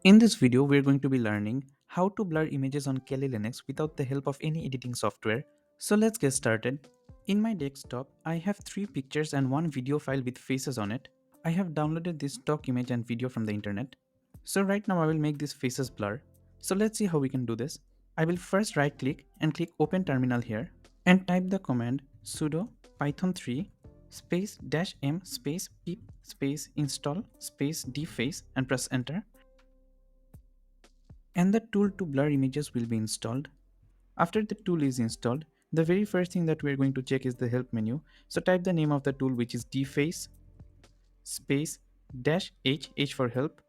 In this video, we're going to be learning how to blur images on Kali Linux without the help of any editing software. So let's get started. In my desktop, I have 3 pictures and 1 video file with faces on it. I have downloaded this stock image and video from the internet. So right now I will make these faces blur. So let's see how we can do this. I will first right click and click open terminal here and type the command sudo python3 space -m space pip space install space deface and press enter. And the tool to blur images will be installed. After the tool is installed, the very first thing that we're going to check is the help menu. So type the name of the tool, which is deface space -h for help,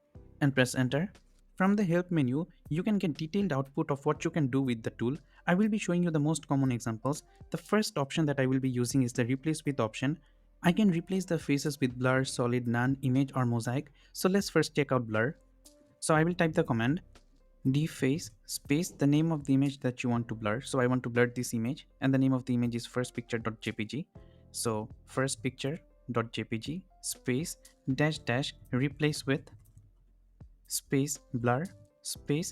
and press enter. From the help menu, you can get detailed output of what you can do with the tool. I will be showing you the most common examples. The first option that I will be using is the replace with option. I can replace the faces with blur, solid, none, image or mosaic. So let's first check out blur. So I will type the command deface space the name of the image that you want to blur. So I want to blur this image and the name of the image is firstpicture.jpg. So firstpicture.jpg space dash replace with space blur space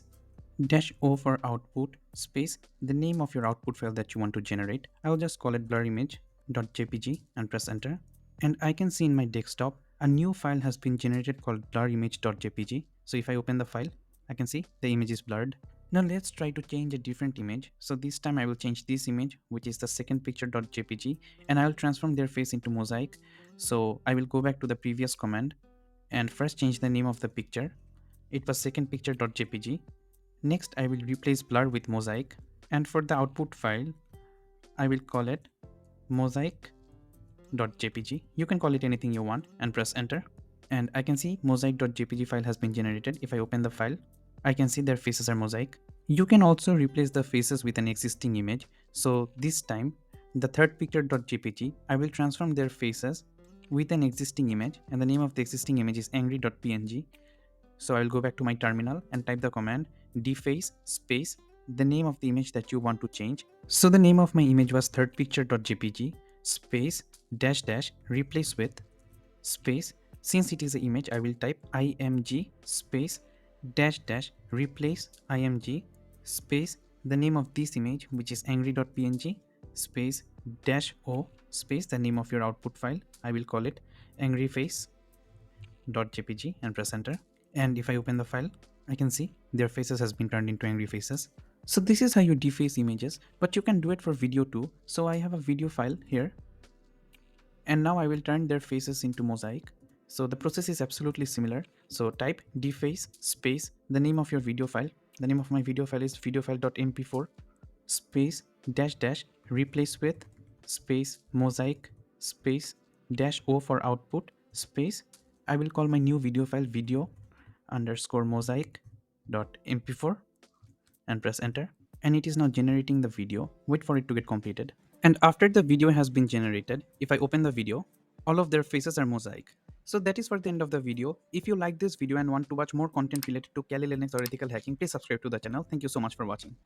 -o for output space the name of your output file that you want to generate. I'll just call it blurrimage.jpg and press enter. And I can see in my desktop a new file has been generated called blurrimage.jpg. So if I open the file, I can see the image is blurred. Now let's try to change a different image. So this time I will change this image, which is the second picture.jpg, and I will transform their face into mosaic. So I will go back to the previous command and first change the name of the picture. It was second picture.jpg. Next I will replace blur with mosaic, and for the output file I will call it mosaic.jpg. You can call it anything you want and press enter. And I can see mosaic.jpg file has been generated. If I open the file, I can see their faces are mosaic. You can also replace the faces with an existing image. So this time, the third picture.jpg, I will transform their faces with an existing image, and the name of the existing image is angry.png. So I will go back to my terminal and type the command deface space the name of the image that you want to change. So the name of my image was third picture.jpg space replace with space, since it is an image, I will type img space replace img space the name of this image, which is angry.png space -o space the name of your output file. I will call it angryface.jpg and press enter. And if I open the file, I can see their faces has been turned into angry faces. So this is how you deface images, but you can do it for video too. So I have a video file here, and now I will turn their faces into mosaic. So the process is absolutely similar. So type deface space the name of your video file. The name of my video file is videofile.mp4 space replace with space mosaic space -o for output space. I will call my new video file video_mosaic.mp4 and press enter. And it is now generating the video. Wait for it to get completed. And after the video has been generated, if I open the video, all of their faces are mosaic. So that is for the end of the video. If you like this video and want to watch more content related to Kali Linux or ethical hacking, please subscribe to the channel. Thank you so much for watching.